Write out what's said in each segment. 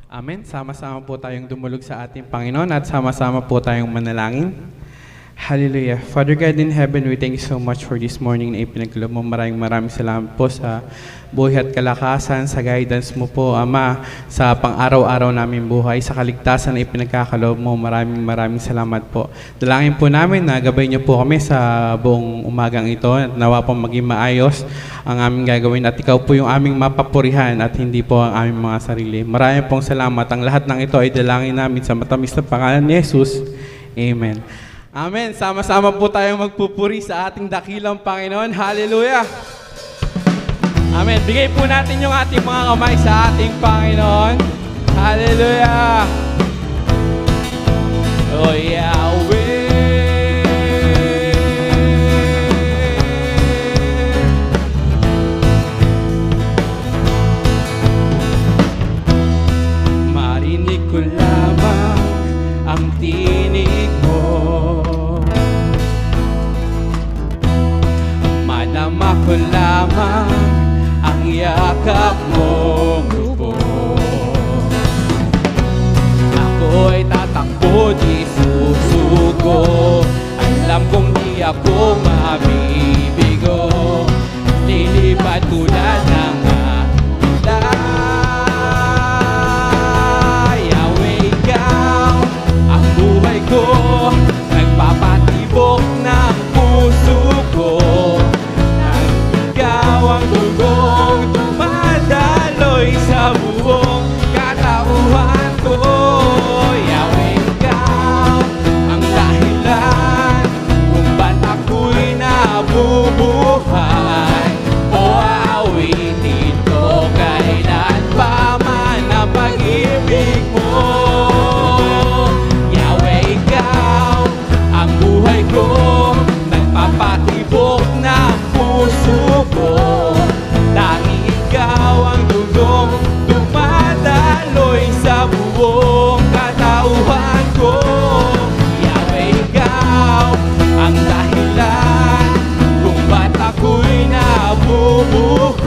Amen. Sama-sama po tayong dumulog sa ating Panginoon at sama-sama po tayong manalangin. Hallelujah. Father God in heaven, we thank you so much for this morning na ipinagkaloob mo. Maraming salamat po sa buhay at kalakasan, sa guidance mo po, Ama, sa pang-araw-araw namin buhay, sa kaligtasan na ipinagkakaloob mo. Maraming salamat po. Dalangin po namin na gabay niyo po kami sa buong umagang ito at nawa po maging maayos ang aming gagawin at ikaw po yung aming mapapurihan at hindi po ang aming mga sarili. Maraming pong salamat. Ang lahat ng ito ay dalangin namin sa matamis na pangalan ni Jesus. Amen. Amen. Sama-sama po tayong magpupuri sa ating dakilang Panginoon. Hallelujah! Amen. Bigay po natin yung ating mga kamay sa ating Panginoon. Hallelujah! Oh Yahweh! Marinig ko lamang ang tinig mo, madama ko lamang ang yakap mong lubos. Ako'y tatakbo, di susuko. Alam kong di ako mabibigo. Lilipad tulad ng alay. Yahweh, ikaw ang buhay ko, nagpapatibok ng puso ko. Ikaw ang dugong dumadaloy sa buong katauhan ko. Yahweh, ikaw ang dahilan kung ba't ako'y nabubuhay. O aawitin ko kailan pa man ang pag-ibig mo. Yahweh, ikaw ang buhay ko, nagpapatibok ng puso ko. Tanging ikaw ang dugong dumadaloy sa buong katauhan ko. Yahweh, ikaw ang dahilan kung ba't ako'y nabubuhay.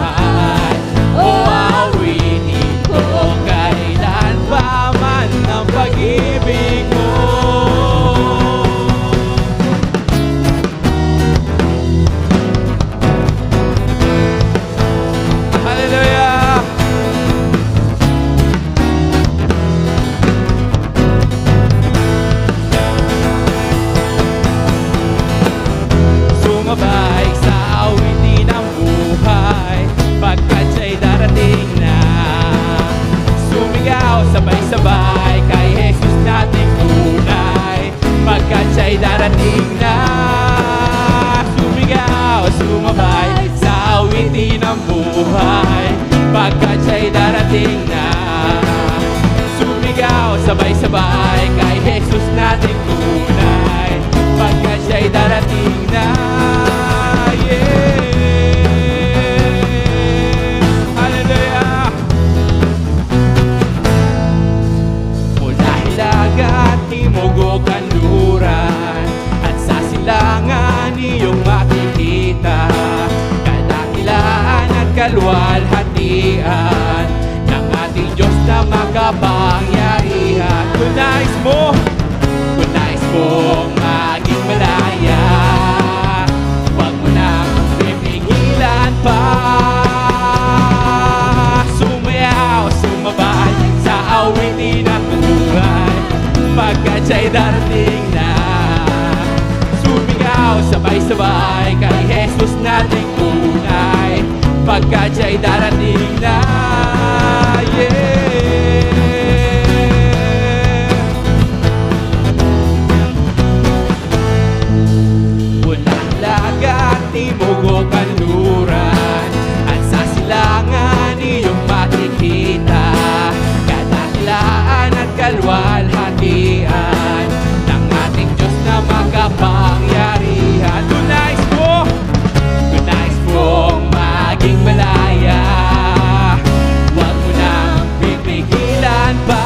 O aawitin ko kailan pa man ang pag-ibig mo. Hallelujah! Sumabay sa awitin ng buhay, pagkat siya'y darating na. Sumigaw sabay-sabay kay Jesus nating tunay, pagkat siya'y darating na. Sumigaw, sumabay sa awitin ng buhay, pagkat siya'y darating na. Sumigaw sabay-sabay kay Jesus nating tunay, pagkat siya'y darating na. Hallelujah! Mula hilagat, timog o kanluran, at sa silangan iyong makikita, kadakilaan at kaluwalhatian ng ating Diyos na makapangyarihan. Kung nais mong maging malaya, huwag mo nang pipigilan pa. Sumayaw, sumabay sa awitin ng buhay, pagkat siya'y darating na. Sumigaw sabay-sabay kay Jesus nating tunay, pagkat siya'y darating na. Walang lagat, timog o kanluran, at sa silangan iyong makikita, kadakilaan at kaluwalhatian ng ating Diyos na makapangyarihan. Kung nais mong maging malaya, huwag mo nang pipigilan pa.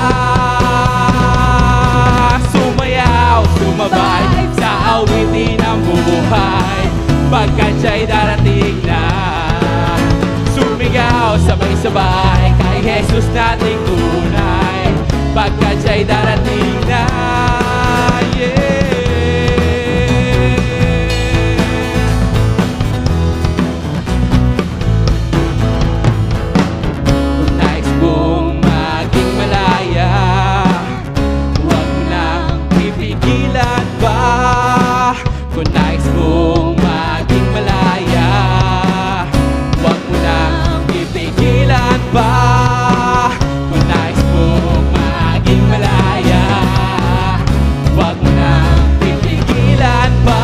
Sumayaw, sumabay sa awitin ng buhay, pagkat siya'y darating na. Sumigaw sabay-sabay kay Jesus nating tunay, pagkat siya'y darating na. Kung nais mong maging malaya, huwag mo nang pipigilan pa. Kung nais mong maging malaya, huwag mo nang pipigilan pa. Kung nais mong maging malaya, huwag mo nang pipigilan pa.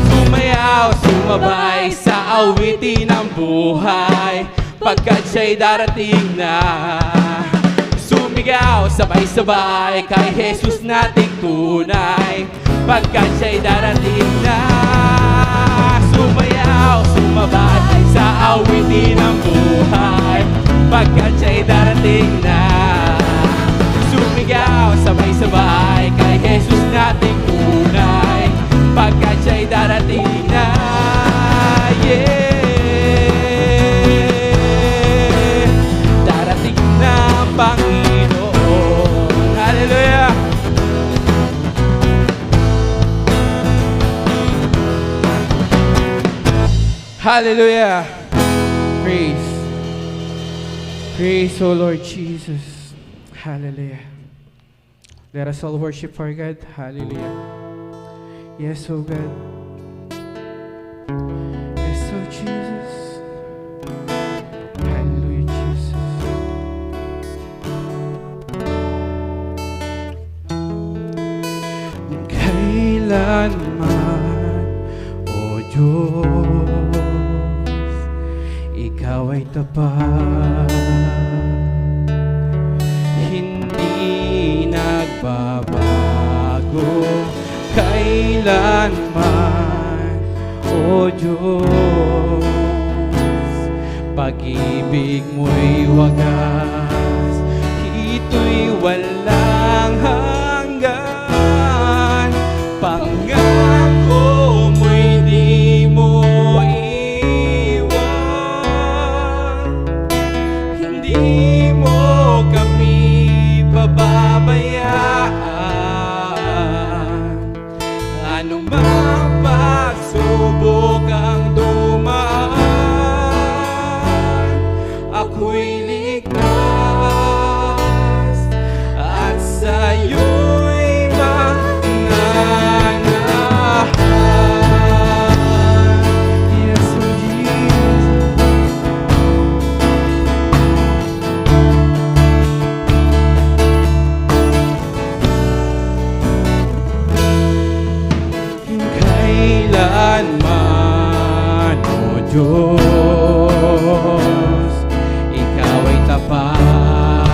Sumayaw, sumabay sa awitin ng buhay, pagkat siya'y darating na. Sumigaw, sabay-sabay kay Jesus nating tunay, pagkat siya'y darating na. Sumayaw, sumabay sa awitin ng buhay, pagkat siya'y darating na. Sumigaw, sabay-sabay kay Jesus nating tunay, pagkat siya'y darating na. Darating na ang Panginoon. Hallelujah! Hallelujah! Praise, O Lord Jesus. Hallelujah. Let us all worship our God. Hallelujah. Yes, O God. Yes, O Jesus. Hallelujah, Jesus. Kailanman, O Diyos, Ikaw ay tapat, hindi nagbabago. Kailanman, O Diyos, pag-ibig mo'y wagas, ito'y walang hanggan. Pangako mo'y di mo iwan, hindi mo kami pababayaan. Anumang pagsubok ang dumaan, ako'y ligtas at sa'yo'y mananahan. Yes, O Jesus. Kailanman, O Diyos, Ikaw ay tapat,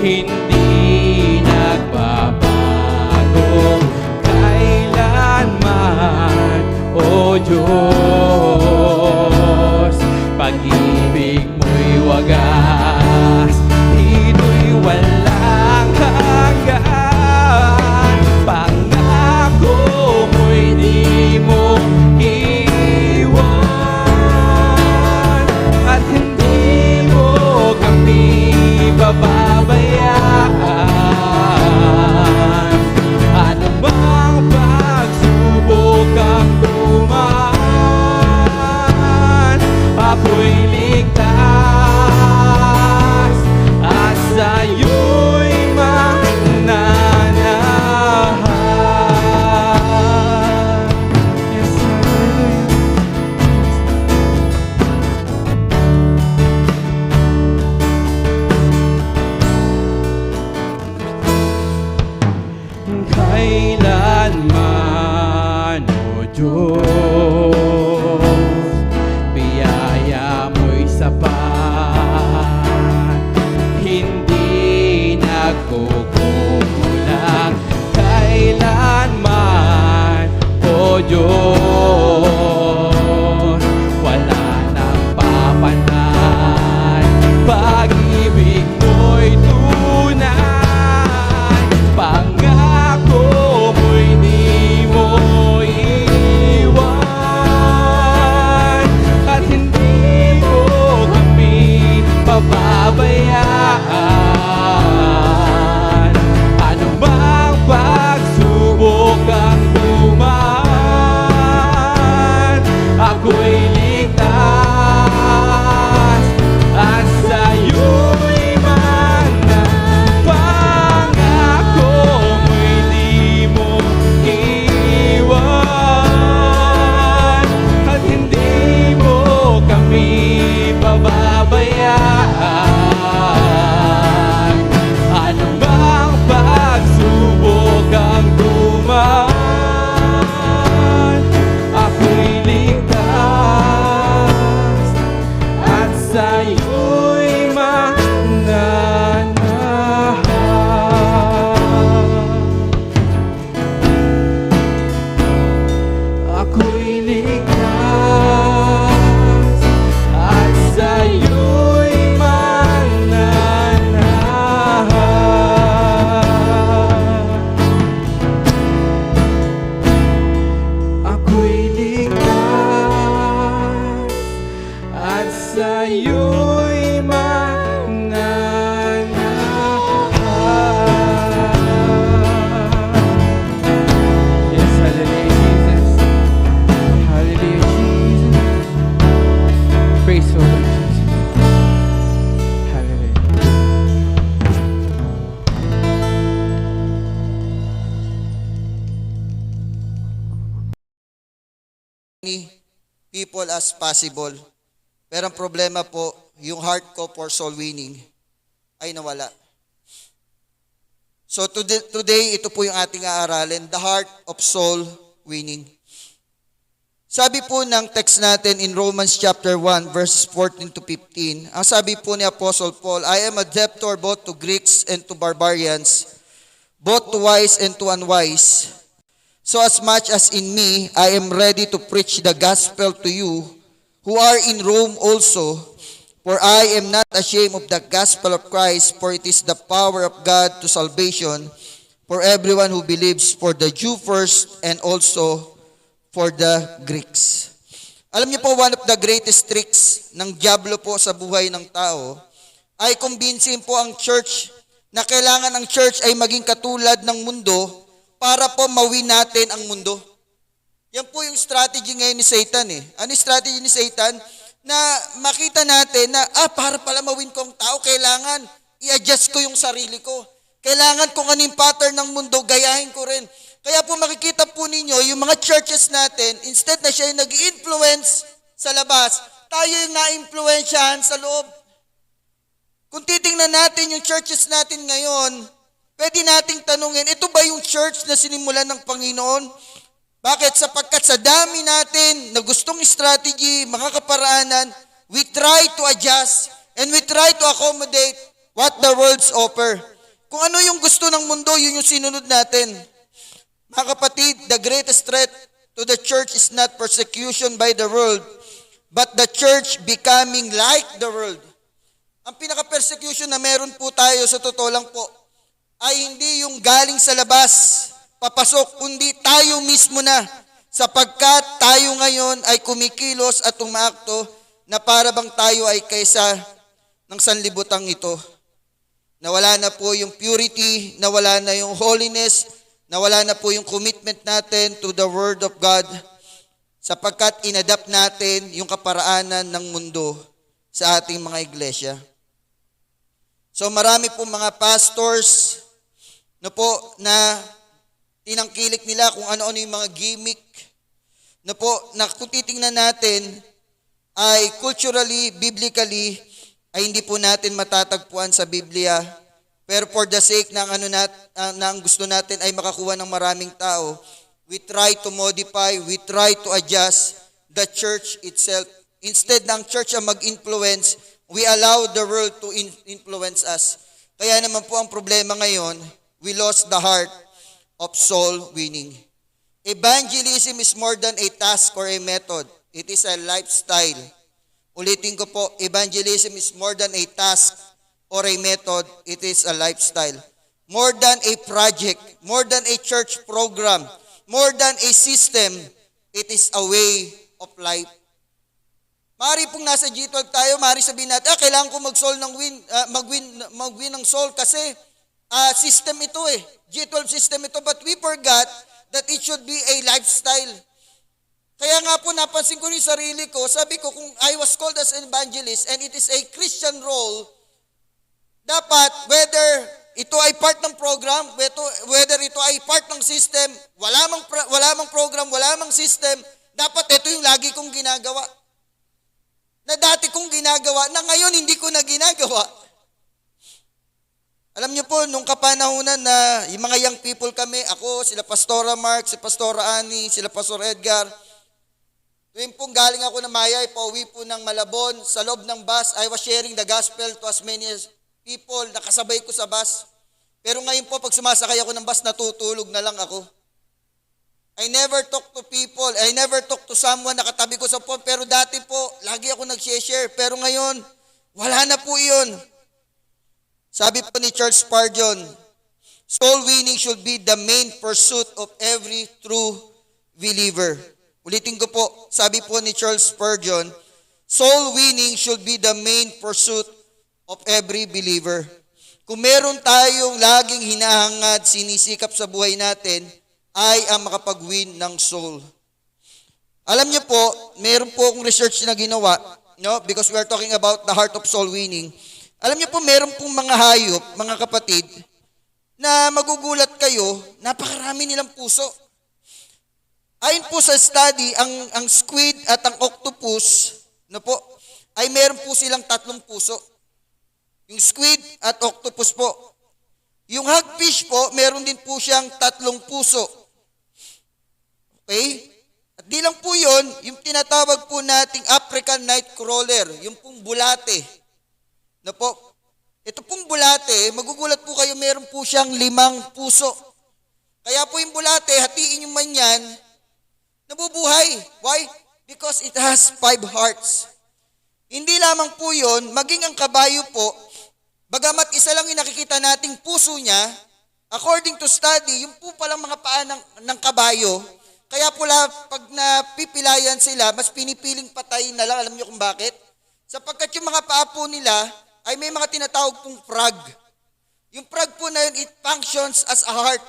hindi nagbabago. Kailanman, O Diyos, pag-ibig mo'y wagas, ito'y walang hanggan. Pangako mo'y di mo iwan, at hindi mo kami pababayaan. Ano bang pagsubok ang dumaan, ako'y ligtas at sa'yo'y mananahan. Yes, kailanman, O Diyos, biyaya mo'y sapat. sa'yo'y mananahan. Yes, hallelujah, Jesus. Hallelujah, Jesus. Praise the Lord, Jesus. Hallelujah. Many people as possible. Pero ang problema po, yung heart ko for soul winning ay nawala. So today, ito po yung ating aaralin, the heart of soul winning. Sabi po ng text natin in Romans chapter 1 verses 14 to 15, ang sabi po ni Apostle Paul, I am a debtor both to Greeks and to barbarians, both to wise and to unwise. So as much as in me, I am ready to preach the gospel to you who are in Rome also, for I am not ashamed of the gospel of Christ, for it is the power of God to salvation for everyone who believes, for the Jew first and also for the Greeks. Alam niyo po, one of the greatest tricks ng diablo po sa buhay ng tao ay kumbinsin po ang church na kailangan ang church ay maging katulad ng mundo para po mawin natin ang mundo. Yan po yung strategy ngayon ni Satan eh. Ano yung strategy ni Satan? Na makita natin na, para pala mawin ko ang tao, kailangan i-adjust ko yung sarili ko. Kailangan kung anong pattern ng mundo, gayahin ko rin. Kaya po makikita po ninyo, yung mga churches natin, instead na siya yung nag-influence sa labas, tayo yung na-influensyahan sa loob. Kung titingnan natin yung churches natin ngayon, pwede nating tanungin, ito ba yung church na sinimulan ng Panginoon? Bakit? Sapagkat sa dami natin na gustong strategy, mga kaparaanan, we try to adjust and we try to accommodate what the world's offer. Kung ano yung gusto ng mundo, yun yung sinunod natin. Mga kapatid, the greatest threat to the church is not persecution by the world, but the church becoming like the world. Ang pinaka-persecution na meron po tayo, sa totoo lang po, ay hindi yung galing sa labas, papasok, kundi tayo mismo na, sapagkat tayo ngayon ay kumikilos at umaakto na para bang tayo ay kaysa ng sanlibutang ito. Nawala na po yung purity, nawala na yung holiness, nawala na po yung commitment natin to the Word of God, sapagkat inadapt natin yung kaparaanan ng mundo sa ating mga iglesia. So marami po mga pastors na tinangkilik nila kung ano-ano yung mga gimmick na kung titingnan natin ay culturally, biblically, ay hindi po natin matatagpuan sa Biblia. Pero for the sake ng ang gusto natin ay makakuha ng maraming tao, we try to modify, we try to adjust the church itself. Instead ng church ang mag-influence, we allow the world to influence us. Kaya naman po ang problema ngayon, we lost the heart of soul winning. Evangelism is more than a task or a method. It is a lifestyle. Ulitin ko po, evangelism is more than a task or a method. It is a lifestyle. More than a project, more than a church program, more than a system, it is a way of life. Mari pong nasa G12 tayo, mari sabihin natin, kailangan ko mag-win ng soul kasi system ito eh. G12 system ito, but we forgot that it should be a lifestyle. Kaya nga po napansin ko rin sarili ko, sabi ko kung I was called as an evangelist and it is a Christian role, dapat whether ito ay part ng program, whether ito ay part ng system, wala mang program, wala mang system, dapat ito yung lagi kong ginagawa. Na dati kong ginagawa, na ngayon hindi ko na ginagawa. Alam niyo po, nung kapanahunan na yung mga young people kami, ako, sila Pastora Mark, si Pastora Annie, sila Pastor Edgar, tuwing pong galing ako na Mayay, pauwi po ng Malabon, sa loob ng bus, I was sharing the gospel to as many people, nakasabay ko sa bus. Pero ngayon po, pag sumasakay ako ng bus, natutulog na lang ako. I never talk to people, I never talk to someone nakatabi ko sa phone, pero dati po, lagi ako nag-share, pero ngayon, wala na po iyon. Sabi po ni Charles Spurgeon, soul winning should be the main pursuit of every true believer. Ulitin ko po, sabi po ni Charles Spurgeon, soul winning should be the main pursuit of every believer. Kung meron tayong laging hinahangad, sinisikap sa buhay natin, ay ang makapag-win ng soul. Alam niyo po, meron po akong research na ginawa, no? Because we are talking about the heart of soul winning. Alam niyo po, meron pong mga hayop, mga kapatid, na magugulat kayo, napakarami nilang puso. Ayon po sa study, ang squid at ang octopus, no po, ay meron po silang 3 puso. Yung squid at octopus po. Yung hagfish po, meron din po siyang 3 puso. Okay? At di lang po yun, yung tinatawag po nating African nightcrawler, yung pong bulate. No po? Ito pong bulate, magugulat po kayo, meron po siyang 5 puso. Kaya po yung bulate, hatiin yung man yan, nabubuhay. Why? Because it has 5 hearts. Hindi lamang po yun, maging ang kabayo po, bagamat isa lang yung nakikita nating puso niya, according to study, yung po palang mga paa ng kabayo, kaya pula pag napipilayan sila, mas pinipiling patayin na lang. Alam niyo kung bakit? Sapagkat yung mga paa po nila ay may mga tinatawag pong frog. Yung frog po na yun, it functions as a heart.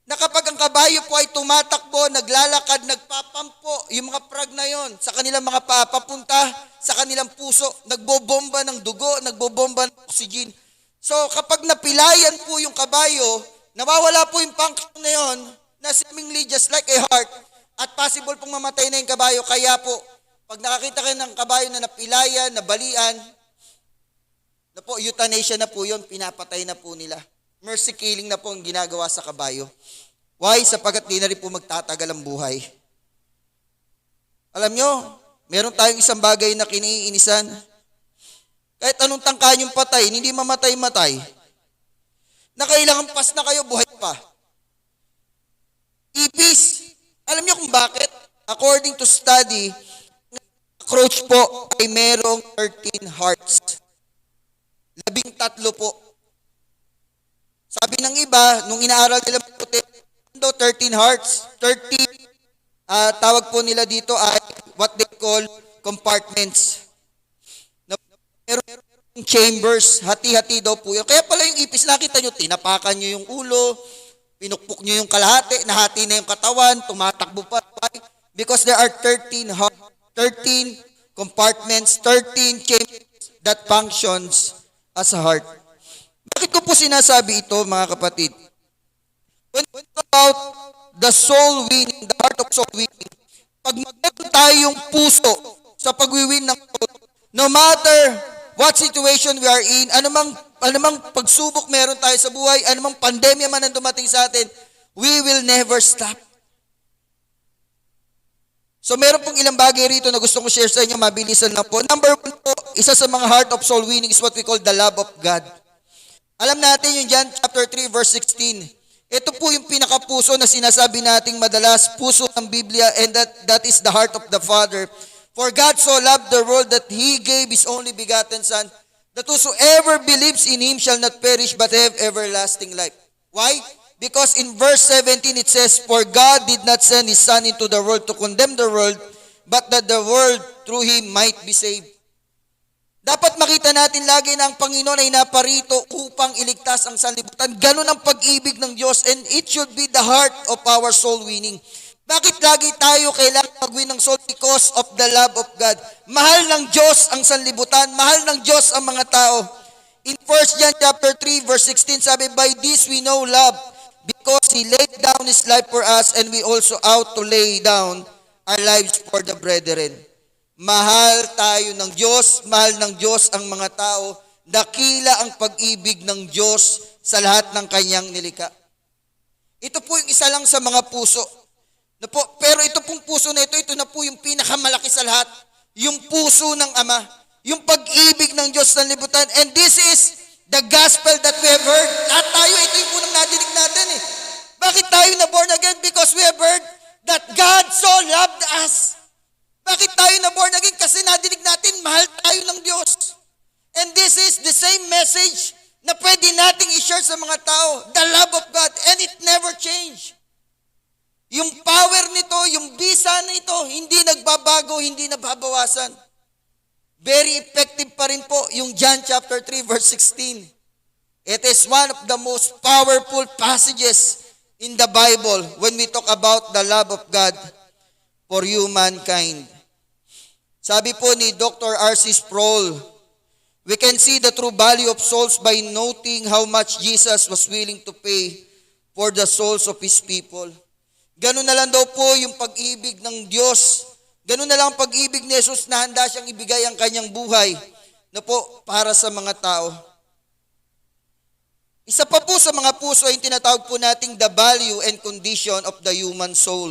Na kapag ang kabayo po ay tumatakbo, naglalakad, nagpapampo, yung mga frog na yon sa kanilang mga paa, papunta sa kanilang puso, nagbobomba ng dugo, nagbobomba ng oxygen. So kapag napilayan po yung kabayo, nawawala po yung function na yon, na seemingly just like a heart, at possible pong mamatay na yung kabayo. Kaya po, pag nakakita kayo ng kabayo na napilayan, nabalian, na po, euthanasia na po yun, pinapatay na po nila. Mercy killing na po ang ginagawa sa kabayo. Why? Sapagkat di na rin po magtatagal ang buhay. Alam nyo, meron tayong isang bagay na kiniinisan. Kahit anong tangka yung patay, hindi mamatay-matay. Na kailangan pas na kayo, buhay pa. Ipis. Alam nyo kung bakit? According to study, cockroach po ay merong 13 hearts. 13 po. Sabi ng iba, nung inaaral nila puti, 13 hearts, 13, tawag po nila dito ay what they call compartments. Meron chambers, hati-hati daw po yun. Kaya pala yung ipis, nakita nyo, tinapakan nyo yung ulo, pinukpok nyo yung kalahati, nahati na yung katawan, tumatakbo pa. Because there are 13 compartments, 13 chambers that functions as a heart. Bakit ko po sinasabi ito, mga kapatid? When we talk about the soul winning, the heart of soul winning, pag meron tayong puso sa pagwiwin ng soul, no matter what situation we are in, anumang pagsubok meron tayo sa buhay, anumang pandemya man ang dumating sa atin, we will never stop. So meron pong ilang bagay rito na gusto ko share sa inyo, mabilisan lang po. Number 1 po, isa sa mga heart of soul winning is what we call the love of God. Alam natin yung John chapter 3 verse 16. Ito po yung pinakapuso na sinasabi nating madalas, puso ng Biblia, and that is the heart of the Father. For God so loved the world that He gave His only begotten Son, that whosoever believes in Him shall not perish but have everlasting life. Why? Because in verse 17 it says, for God did not send His Son into the world to condemn the world, but that the world through Him might be saved. Dapat makita natin lagi na ang Panginoon ay naparito upang iligtas ang sanlibutan. Ganun ang pag-ibig ng Diyos, and it should be the heart of our soul winning. Bakit lagi tayo kailangan mag-win ng soul? Because of the love of God. Mahal ng Diyos ang sanlibutan, mahal ng Diyos ang mga tao. In 1 John chapter 3 verse 16 sabi, by this we know love, because He laid down His life for us, and we also ought to lay down our lives for the brethren. Mahal tayo ng Diyos, mahal ng Diyos ang mga tao, dakila ang pag-ibig ng Diyos sa lahat ng Kanyang nilikha. Ito po yung isa lang sa mga puso. Pero ito pong puso na ito na po yung pinakamalaki sa lahat. Yung puso ng Ama. Yung pag-ibig ng Diyos sa libutan. And this is the gospel that we have heard. Lahat tayo, ito yung unang nadinig natin eh. Bakit tayo na born again? Because we have heard that God so loved us. Bakit tayo na born again? Kasi nadinig natin, mahal tayo ng Diyos. And this is the same message na pwede nating i-share sa mga tao. The love of God. And it never change. Yung power nito, yung bisa nito, hindi nagbabago, hindi nababawasan. Very effective pa rin po yung John chapter 3 verse 16. It is one of the most powerful passages in the Bible when we talk about the love of God for humankind. Sabi po ni Dr. R.C. Sproul, we can see the true value of souls by noting how much Jesus was willing to pay for the souls of His people. Ganun na lang daw po yung pag-ibig ng Diyos. Ganun na lang ang pag-ibig ni Jesus na handa siyang ibigay ang kanyang buhay na po para sa mga tao. Isa pa po sa mga puso ay tinatawag po nating the value and condition of the human soul.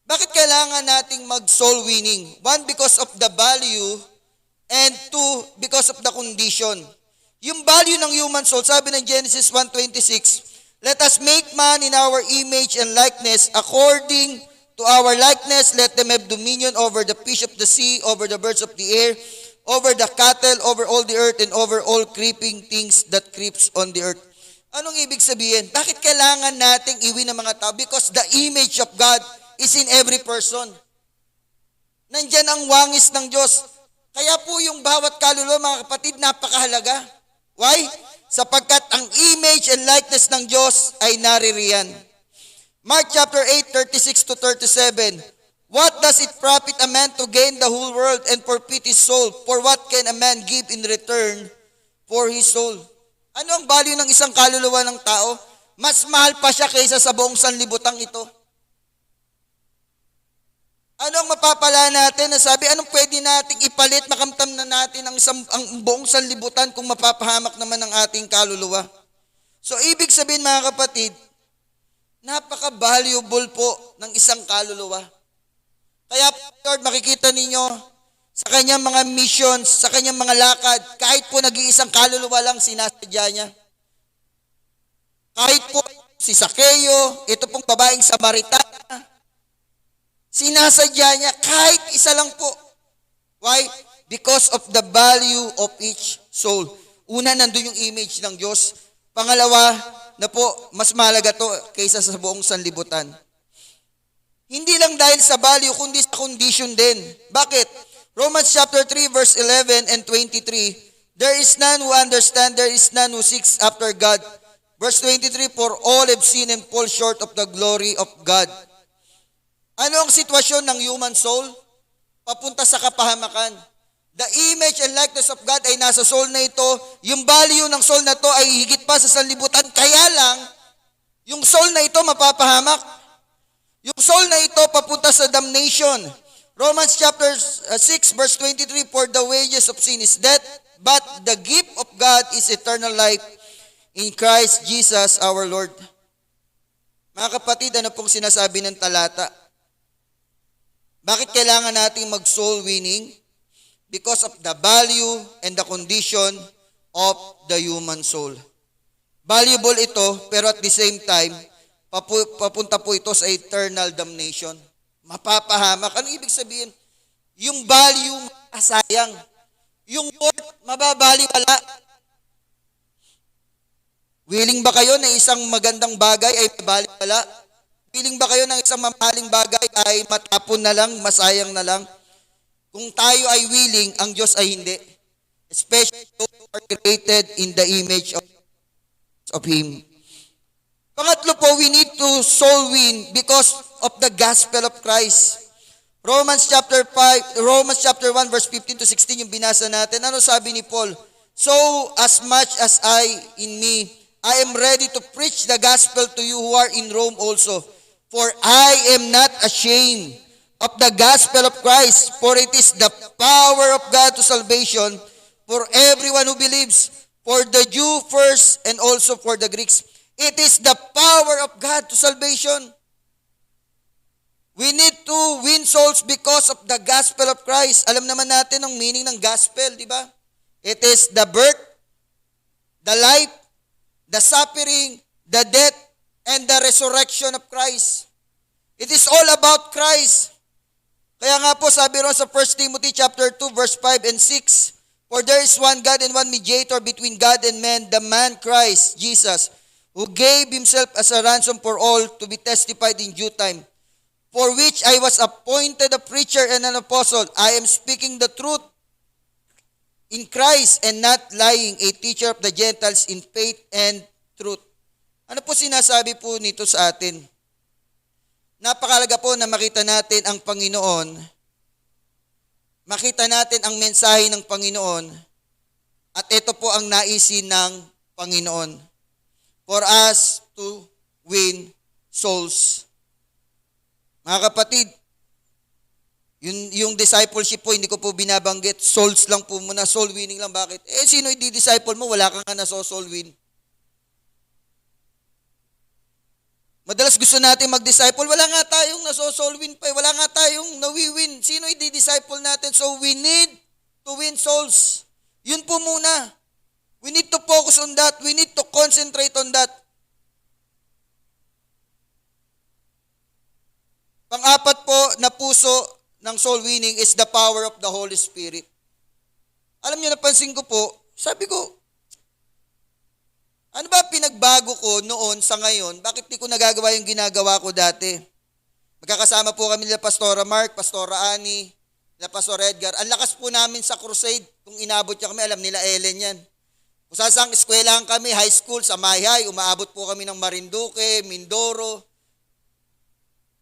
Bakit kailangan nating mag-soul winning? One, because of the value, and two, because of the condition. Yung value ng human soul, sabi ng Genesis 1:26, let us make man in our image and likeness, according to our likeness, let them have dominion over the fish of the sea, over the birds of the air, over the cattle, over all the earth, and over all creeping things that creeps on the earth. Anong ibig sabihin? Bakit kailangan nating iwi ng mga tao? Because the image of God is in every person. Nandyan ang wangis ng Diyos. Kaya po yung bawat kaluluwa, mga kapatid, napakahalaga. Why? Sapagkat ang image and likeness ng Diyos ay naririyan. Mark chapter 8:36 to 37. What does it profit a man to gain the whole world and forfeit his soul? For what can a man give in return for his soul? Ano ang value ng isang kaluluwa ng tao? Mas mahal pa siya kaysa sa buong sanlibutang ito. Ano ang mapapala natin? Sabi, anong pwede nating ipalit, makamtam na natin ang buong sanlibutan kung mapapahamak naman ang ating kaluluwa? So, ibig sabihin mga kapatid, napaka-valuable po ng isang kaluluwa. Kaya, Lord, makikita ninyo sa kanyang mga missions, sa kanyang mga lakad, kahit po nag-iisang kaluluwa lang, sinasadya niya. Kahit po si Sakeo, ito pong babaeng Samaritana, sinasadya niya kahit isa lang po. Why? Because of the value of each soul. Una, nandun yung image ng Diyos. Pangalawa, na po, mas mahalaga to kaysa sa buong sanlibutan. Hindi lang dahil sa value, kundi sa condition din. Bakit? Romans chapter 3, verse 11 and 23, there is none who understand, there is none who seeks after God. Verse 23, for all have sinned and fall short of the glory of God. Ano ang sitwasyon ng human soul? Papunta sa kapahamakan. The image and likeness of God ay nasa soul na ito. Yung value ng soul na to ay higit pa sa sanlibutan. Kaya lang, yung soul na ito mapapahamak. Yung soul na ito papunta sa damnation. Romans chapter 6 verse 23, for the wages of sin is death, but the gift of God is eternal life in Christ Jesus our Lord. Mga kapatid, ano pong sinasabi ng talata? Bakit kailangan nating mag-soul winning? Because of the value and the condition of the human soul. Valuable ito, pero at the same time, papunta po ito sa eternal damnation. Mapapahamak. Ano ibig sabihin? Yung value, masayang. Yung worth, mababaliwala. Willing ba kayo na isang magandang bagay ay mabaliwala? Willing ba kayo ng isang mamahaling bagay ay matapon na lang, masayang na lang? Kung tayo ay willing, ang Diyos ay hindi. Especially those who are created in the image of Him. Pangatlo po, we need to soul win because of the gospel of Christ. Romans chapter 1 verse 15 to 16 yung binasa natin. Ano sabi ni Paul? So as much as in me, I am ready to preach the gospel to you who are in Rome also. For I am not ashamed of the gospel of Christ, for it is the power of God to salvation for everyone who believes, for the Jew first and also for the Greeks. It is the power of God to salvation. We need to win souls because of the gospel of Christ. Alam naman natin ang meaning ng gospel, di ba? It is the birth, the life, the suffering, the death, and the resurrection of Christ. It is all about Christ. Kaya nga po sabi ron sa 1 Timothy chapter 2 verse 5 and 6, for there is one God and one mediator between God and man, the man Christ Jesus, who gave himself as a ransom for all to be testified in due time, for which I was appointed a preacher and an apostle. I am speaking the truth. in Christ and not lying, a teacher of the Gentiles in faith and truth. Ano po sinasabi po nito sa atin? Napakalaga po na makita natin ang Panginoon, makita natin ang mensahe ng Panginoon, at ito po ang naisin ng Panginoon. For us to win souls. Mga kapatid, yung discipleship po, hindi ko po binabanggit. Souls lang po muna, soul winning lang. Bakit? Sino i-disciple mo? Wala kang nga na-soul win. Madalas gusto natin mag-disciple, wala nga tayong na-soul win pa. Wala nga tayong nawi-win. Sino i-disciple natin? So we need to win souls. Yun po muna. We need to focus on that. We need to concentrate on that. Pang-apat po na puso ng soul winning is the power of the Holy Spirit. Alam niyo, napansin ko po, sabi ko, ano ba pinagbago ko noon sa ngayon? Bakit di ko nagagawa yung ginagawa ko dati? Magkakasama po kami nila Pastora Mark, Pastora Annie, nila Pastor Edgar. Ang lakas po namin sa crusade. Kung inabot niya kami, alam nila Ellen yan. Kung saan eskwelahan kami, high school, sa Mayhay, umaabot po kami ng Marinduque, Mindoro.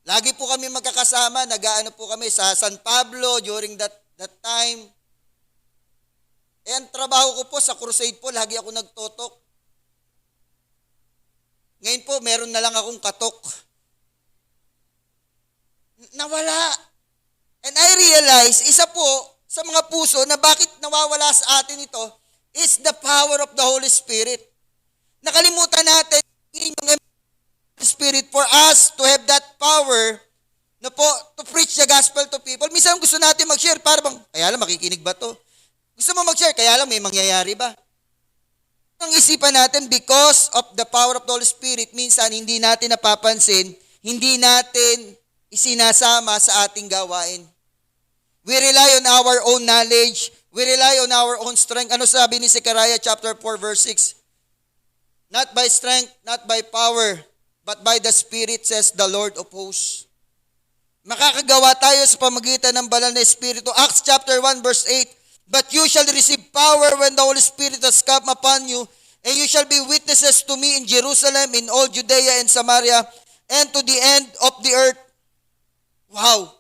Lagi po kami magkakasama, nag-aano po kami sa San Pablo during that time. Ang trabaho ko po sa crusade po, lagi ako nagtotok. Ngayon po, meron na lang akong katok. Nawala. And I realize, isa po sa mga puso na bakit nawawala sa atin ito is the power of the Holy Spirit. Nakalimutan natin yung Spirit for us to have that power na po to preach the gospel to people. Minsan gusto natin mag-share para bang, kaya lang makikinig ba to? Gusto mo mag-share, kaya lang may mangyayari ba? Ang isipan natin, because of the power of the Holy Spirit, minsan hindi natin napapansin, hindi natin isinasama sa ating gawain. We rely on our own knowledge, we rely on our own strength. Ano sabi ni Zechariah chapter 4 verse 6? Not by strength, not by power, but by the Spirit, says the Lord of hosts. Makakagawa tayo sa pamagitan ng banal na Espiritu. Acts chapter 1 verse 8, but you shall receive power when the Holy Spirit has come upon you, and you shall be witnesses to me in Jerusalem, in all Judea and Samaria, and to the end of the earth. Wow!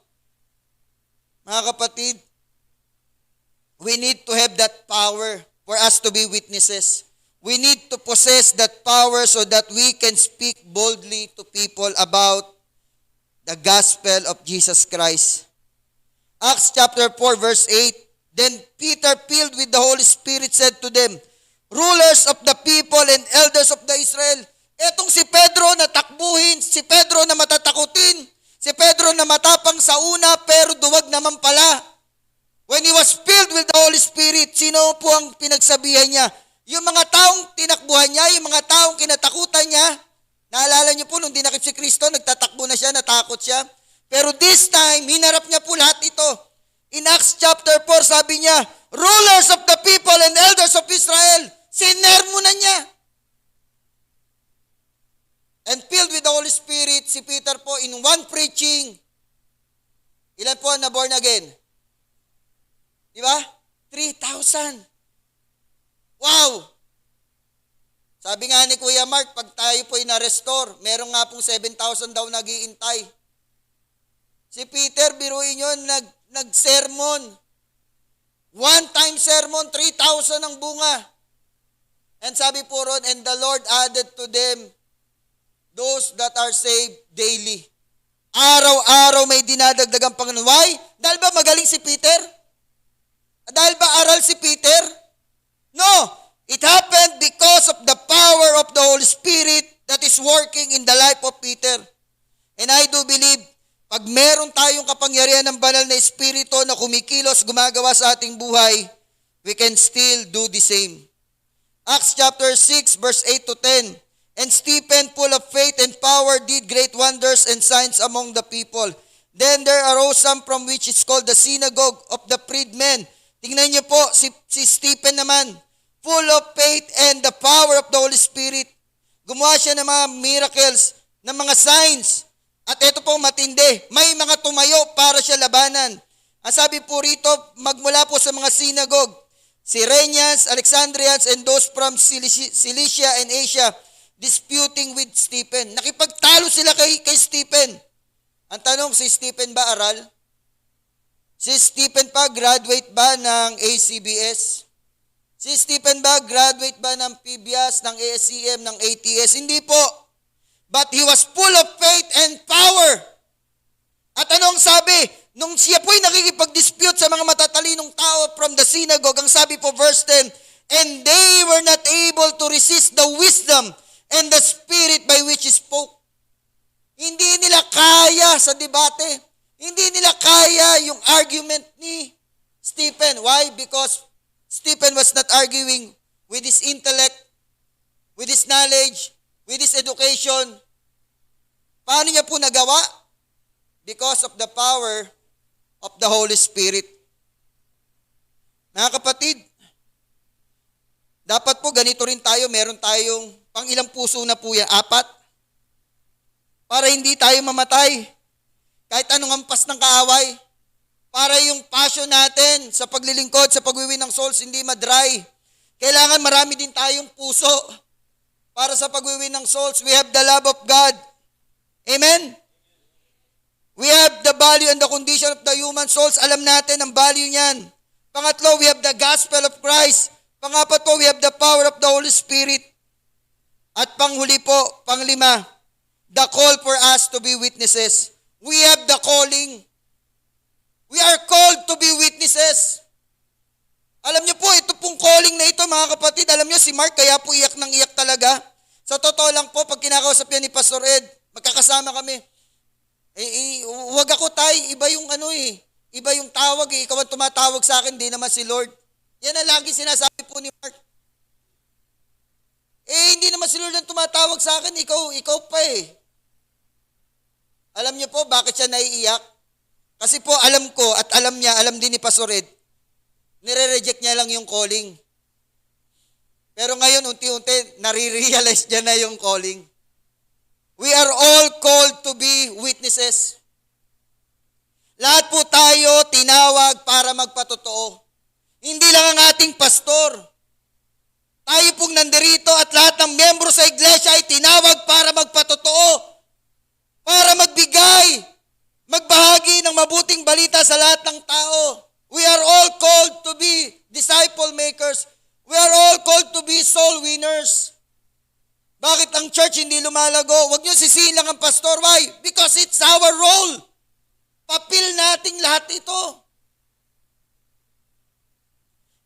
Mga kapatid, we need to have that power for us to be witnesses. We need to possess that power so that we can speak boldly to people about the gospel of Jesus Christ. Acts chapter 4 verse 8, then Peter, filled with the Holy Spirit, said to them, rulers of the people and elders of the Israel. Etong si Pedro na takbuhin, si Pedro na matatakutin, si Pedro na matapang sa una pero duwag naman pala. When he was filled with the Holy Spirit, sino po ang pinagsabihan niya? Yung mga taong tinakbuhan niya, yung mga taong kinatakutan niya. Naalala niyo po, nung dinakip si Kristo, nagtatakbo na siya, natakot siya. Pero this time, hinarap niya po lahat ito. In Acts chapter 4, sabi niya, rulers of the people and elders of Israel, sinermonan niya. And filled with the Holy Spirit, si Peter po, in one preaching, ilan po na born again? Di ba? 3,000. Wow! Sabi nga ni Kuya Mark, pag tayo po na-restore, meron nga pong 7,000 daw nag-iintay. Si Peter, biruin yun, nag-sermon. One-time sermon, 3,000 ang bunga. And sabi po ron, and the Lord added to them those that are saved daily. Araw-araw may dinadagdag ang Panginoon. Why? Dahil ba magaling si Peter? Dahil ba aral si Peter? No, it happened because of the power of the Holy Spirit that is working in the life of Peter. And I do believe, pag meron tayong kapangyarihan ng banal na Espiritu na kumikilos, gumagawa sa ating buhay, we can still do the same. Acts chapter 6 verse 8 to 10, and Stephen, full of faith and power, did great wonders and signs among the people. Then there arose some from which is called the synagogue of the freedmen. Tingnan niyo po, si Stephen naman, full of faith and the power of the Holy Spirit. Gumawa siya ng mga miracles, ng mga signs. At ito po matindi, may mga tumayo para siya labanan. Ang sabi po rito, magmula po sa mga sinagog, Cyrenians, Alexandrians, and those from Cilicia and Asia disputing with Stephen. Nakipagtalo sila kay Stephen. Ang tanong, si Stephen ba aral? Si Stephen pa, graduate ba ng ACBS? Si Stephen ba, graduate ba ng PBS, ng ASCM, ng ATS? Hindi po. But he was full of faith and power. At anong sabi? Nung siya po'y nakikipag-dispute sa mga matatalinong tao from the synagogue, ang sabi po verse 10, and they were not able to resist the wisdom and the spirit by which he spoke. Hindi nila kaya sa debate. Hindi nila kaya yung argument ni Stephen. Why? Because Stephen was not arguing with his intellect, with his knowledge, with his education. Paano niya po nagawa? Because of the power of the Holy Spirit. Mga kapatid, dapat po ganito rin tayo, meron tayong pang ilang puso na po yan, 4, para hindi tayo mamatay. Kahit anong ampas ng kaaway, para yung passion natin sa paglilingkod, sa pagwiwin ng souls, hindi madry. Kailangan marami din tayong puso para sa pagwiwin ng souls. We have the love of God. Amen? We have the value and the condition of the human souls. Alam natin ang value niyan. Pangatlo, we have the gospel of Christ. Pangapat po, we have the power of the Holy Spirit. At panghuli po, panglima, the call for us to be witnesses. We have the calling. We are called to be witnesses. Alam niyo po, ito pong calling na ito, mga kapatid, alam niyo si Mark, kaya po iyak ng iyak talaga. Sa totoo lang po, pag kinakausap yan ni Pastor Ed, magkakasama kami. Huwag ako iba yung iba yung tawag ikaw ang tumatawag sa akin, di naman si Lord. Yan ang lagi sinasabi po ni Mark. Hindi naman si Lord ang tumatawag sa akin, ikaw pa eh. Alam niyo po, bakit siya naiiyak? Kasi po, alam ko at alam niya, alam din ni Pastor Ed, nire-reject niya lang yung calling. Pero ngayon, unti-unti, nare-realize niya na yung calling. We are all called to be witnesses. Lahat po tayo tinawag para magpatotoo. Hindi lang ang ating pastor. Tayo pong nandirito at lahat ng miyembro sa iglesia ay tinawag para magpatotoo. Para magbigay, magbahagi ng mabuting balita sa lahat ng tao. We are all called to be disciple makers. We are all called to be soul winners. Bakit ang church hindi lumalago? Huwag niyo sisihin lang ang pastor. Why? Because it's our role. Papil nating lahat ito.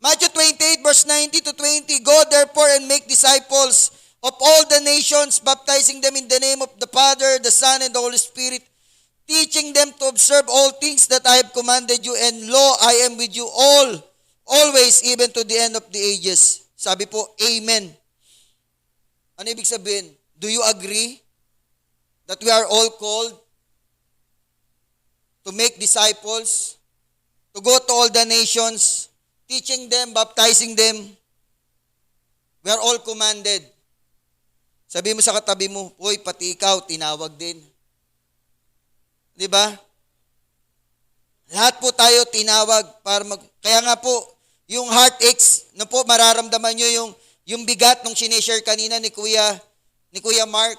Matthew 28 verse 19 to 20, go therefore and make disciples of all the nations, baptizing them in the name of the Father, the Son, and the Holy Spirit, teaching them to observe all things that I have commanded you, and lo, I am with you always, even to the end of the ages. Sabi po, Amen. Ano ibig sabihin? Do you agree that we are all called to make disciples, to go to all the nations, teaching them, baptizing them? We are all commanded. Sabi mo sa katabi mo, uy, pati ikaw, tinawag din. Di ba? Lahat po tayo tinawag para kaya nga po, yung heartaches, na po mararamdaman nyo yung bigat nung sinishare kanina ni Kuya Mark.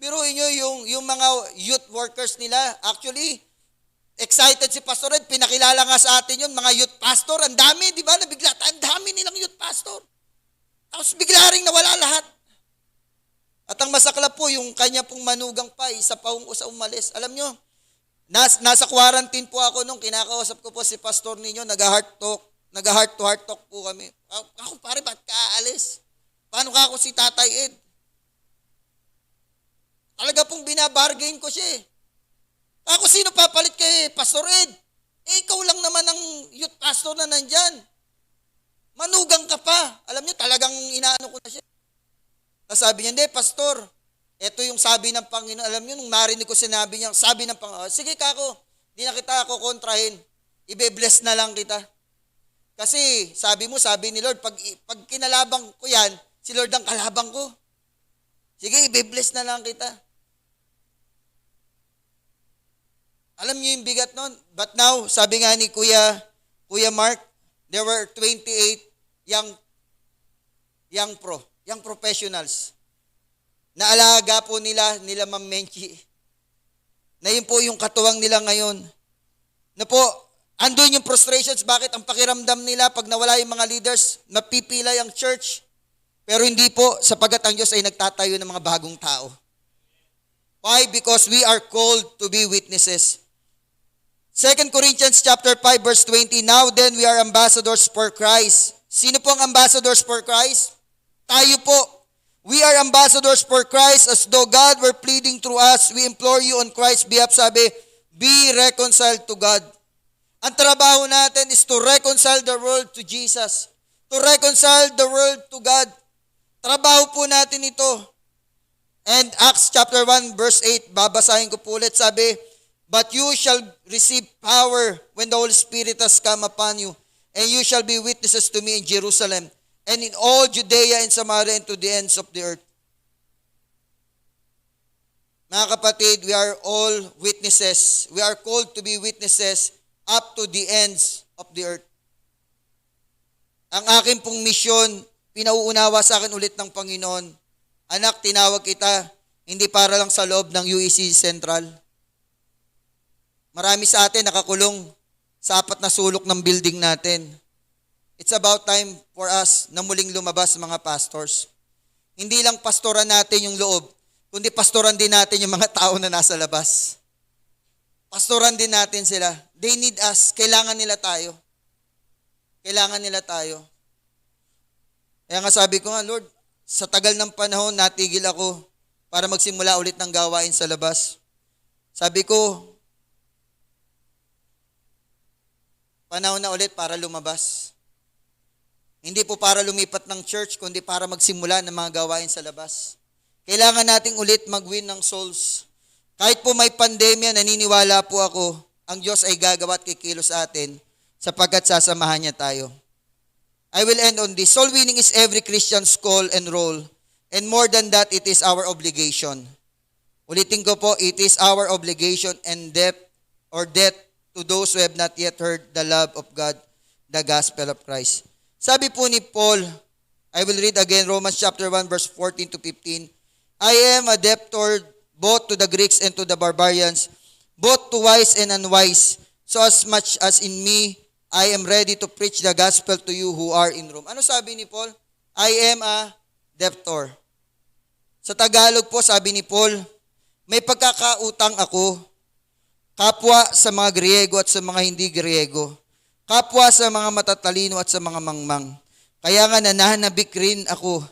Biruin nyo yung mga youth workers nila. Actually, excited si Pastor Ed, pinakilala nga sa atin yun, mga youth pastor, ang dami, di ba? Nabigla, ang dami nilang youth pastor. Tapos bigla ring nawala lahat. At ang masaklap po, yung kanya pong manugang pa, isa pa sa umalis. Alam nyo, nasa quarantine po ako nung kinakausap ko po si Pastor ninyo, nag-heart to heart talk po kami. Ako pare, ba't ka aalis? Paano ka ako si Tatay Ed? Talaga pong binabargain ko siya eh. Ako sino papalit kay Pastor Ed? Ikaw lang naman ang youth pastor na nandyan. Manugang ka pa. Alam niyo, talagang inaano ko na siya. Sabi niya, hindi, Pastor, ito yung sabi ng Panginoon. Alam niyo, nung narinig ko sinabi niya, sabi ng Panginoon, sige kako, di na kita ako kontrahin. Ibe-bless na lang kita. Kasi sabi ni Lord, pag kinalabang ko yan, si Lord ang kalabang ko. Sige, ibe-bless na lang kita. Alam niyo yung bigat nun. But now, sabi nga ni Kuya Mark, there were 28 young professionals na alaga po nila Ma'am Menchi, na yun po yung katuwang nila ngayon. Na po, andun yung frustrations, bakit ang pakiramdam nila pag nawala yung mga leaders, mapipilay ang church, pero hindi po, sapagat ang Diyos ay nagtatayo ng mga bagong tao. Why? Because we are called to be witnesses. 2 Corinthians chapter 5 verse 20, now then we are ambassadors for Christ. Sino po ang ambassadors for Christ? Tayo po. We are ambassadors for Christ, as though God were pleading through us. We implore you on Christ's behalf, sabi, be reconciled to God. Ang trabaho natin is to reconcile the world to Jesus. To reconcile the world to God. Trabaho po natin ito. And Acts chapter 1 verse 8, babasahin ko po ulit, sabi, but you shall receive power when the Holy Spirit has come upon you, and you shall be witnesses to me in Jerusalem, and in all Judea and Samaria and to the ends of the earth. Mga kapatid, we are all witnesses. We are called to be witnesses up to the ends of the earth. Ang akin pong misyon, pinauunawa sa akin ulit ng Panginoon, anak, tinawag kita, hindi para lang sa loob ng UEC Central. Marami sa atin nakakulong sa 4 na sulok ng building natin. It's about time for us na muling lumabas mga pastors. Hindi lang pastoran natin yung loob, kundi pastoran din natin yung mga tao na nasa labas. Pastoran din natin sila. They need us. Kailangan nila tayo. Kailangan nila tayo. Kaya nga sabi ko nga, Lord, sa tagal ng panahon, natigil ako para magsimula ulit ng gawain sa labas. Sabi ko, panahon na ulit para lumabas. Hindi po para lumipat ng church, kundi para magsimula ng mga gawain sa labas. Kailangan nating ulit mag-win ng souls. Kahit po may pandemya, naniniwala po ako, ang Diyos ay gagawa at kikilos sa atin sapagkat sasamahan niya tayo. I will end on this. Soul winning is every Christian's call and role. And more than that, it is our obligation. Ulitin ko po, it is our obligation and debt to those who have not yet heard the love of God, the gospel of Christ. Sabi po ni Paul, I will read again Romans chapter 1 verse 14 to 15. I am a debtor both to the Greeks and to the barbarians, both to wise and unwise. So as much as in me, I am ready to preach the gospel to you who are in Rome. Ano sabi ni Paul? I am a debtor. Sa Tagalog po, sabi ni Paul, may pagkakautang ako, kapwa sa mga Griego at sa mga hindi Griego, kapwa sa mga matatalino at sa mga mangmang. Kaya nga nananabik rin ako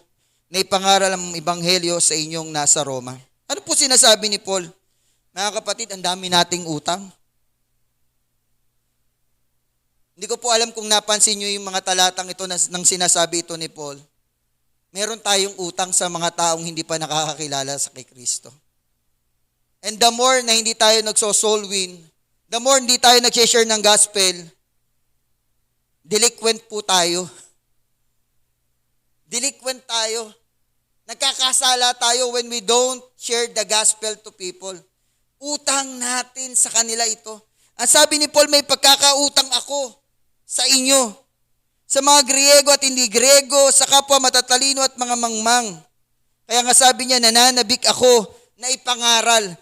na ipangaral ang ebanghelyo sa inyong nasa Roma. Ano po sinasabi ni Paul? Mga kapatid, ang dami nating utang. Hindi ko po alam kung napansin nyo yung mga talatang ito nang sinasabi ito ni Paul. Meron tayong utang sa mga taong hindi pa nakakakilala sa kay Kristo. And the more na hindi tayo nagso-soul win, the more hindi tayo nag-share ng gospel, delinquent po tayo. Delinquent tayo. Nagkakasala tayo when we don't share the gospel to people. Utang natin sa kanila ito. Ang sabi ni Paul, may pagkakautang ako sa inyo, sa mga Griego at hindi Griego, sa kapwa matatalino at mga mangmang. Kaya nga sabi niya, nananabik ako na ipangaral.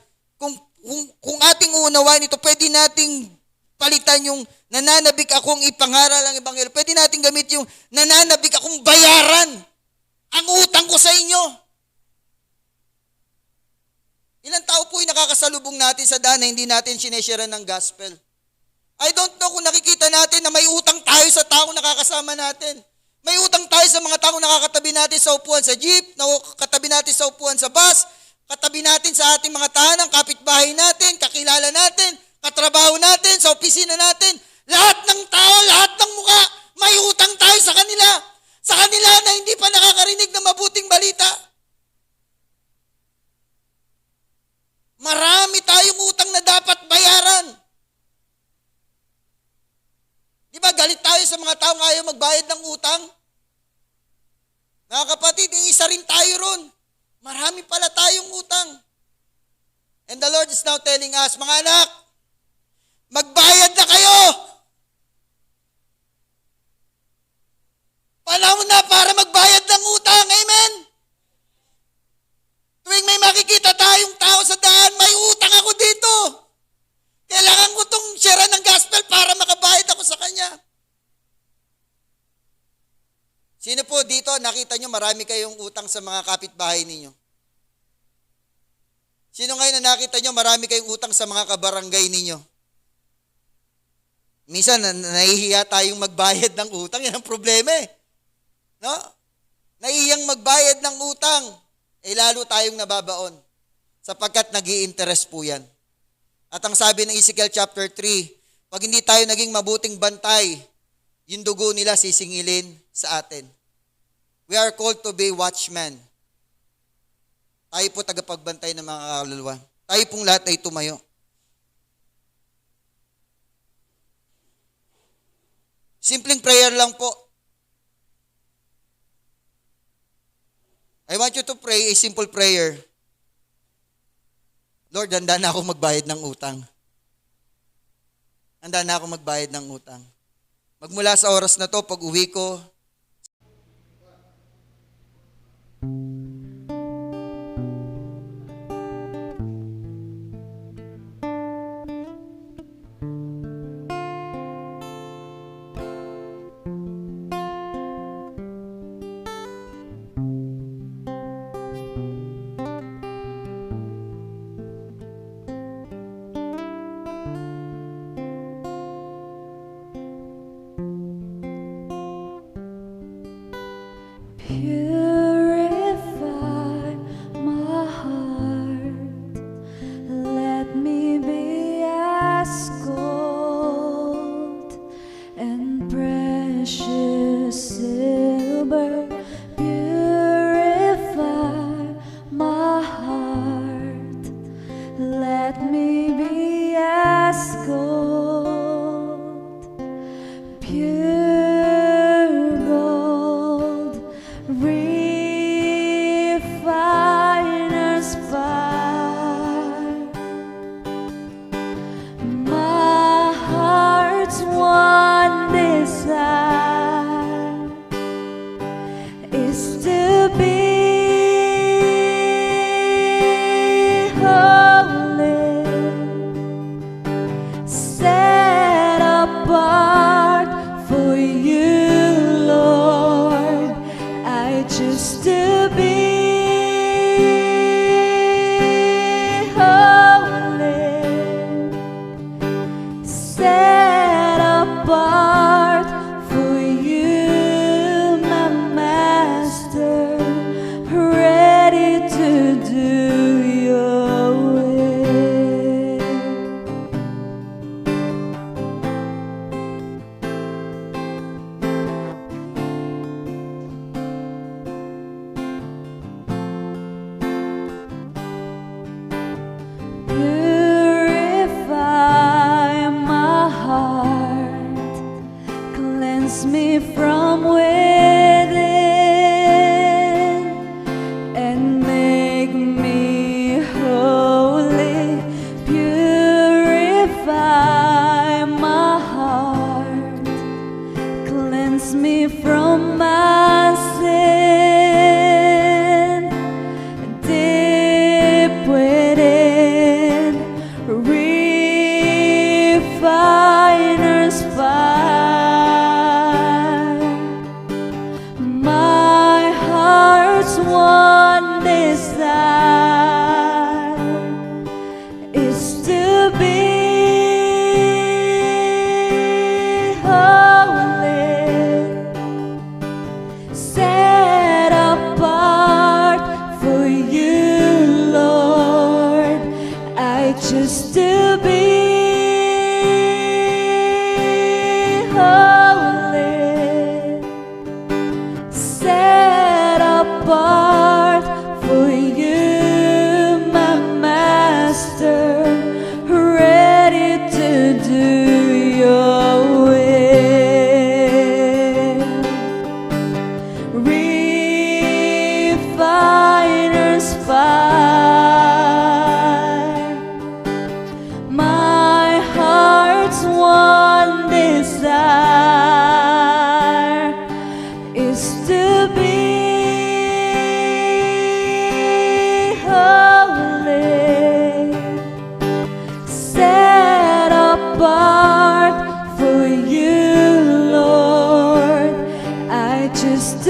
Kung ating uunawain ito, pwede nating palitan yung nananabik akong ipangaral ang ebanghelyo. Pwede nating gamit yung nananabik akong bayaran ang utang ko sa inyo. Ilang tao po yung nakakasalubong natin sa daan na hindi natin sineshare ng gospel. I don't know kung nakikita natin na may utang tayo sa taong nakakasama natin. May utang tayo sa mga taong nakakatabi natin sa upuan sa jeep, katabi natin sa upuan sa bus, katabi natin sa ating mga tahanang, kapitbahay natin, kakilala natin, katrabaho natin, sa opisina natin. Lahat ng tao, lahat ng mukha, may utang tayo sa kanila. Sa kanila na hindi pa nakakarinig ng mabuting balita. Marami tayong utang na dapat bayaran. Di ba galit tayo sa mga taong ayaw magbayad ng utang? Mga kapatid, isa rin tayo ron. Marami pala tayong utang. And the Lord is now telling us, mga anak, magbayad na kayo! Sino po dito, nakita nyo marami kayong utang sa mga kapitbahay ninyo? Sino ngayon na nakita nyo marami kayong utang sa mga kabarangay ninyo? Minsan, nahihiya tayong magbayad ng utang. Yan ang problema eh. No? Nahihiyang magbayad ng utang. Lalo tayong nababaon. Sapagkat nag-i-interest po yan. At ang sabi ng Ezekiel chapter 3, pag hindi tayo naging mabuting bantay, yung dugo nila sisingilin sa atin. We are called to be watchmen. Tayo po tagapagbantay ng mga kaluluwa. Tayo pong lahat ay tumayo. Simpleng prayer lang po. I want you to pray a simple prayer. Lord, handa na ako magbayad ng utang. Handa na ako magbayad ng utang. Magmula sa oras na to, pag uwi ko, Purify my heart, let me be as gold and precious silver. Purify my heart, let me be as gold, pure gold. Refiner's fire. My heart's one desire is to be holy, set apart for you, Lord. I just to be holy, set apart for you, my Master, ready to do your will. Purify my heart, cleanse me from within, and make me holy. Purify my heart, cleanse me from my sin, deep within, refiner's fire. My heart's one desire is to be holy, set apart for you, Lord. I just to be holy, set apart for you, my Master, ready to do your will. Refiner's fire. My heart's one desire is to be holy, set apart for you, Lord. I just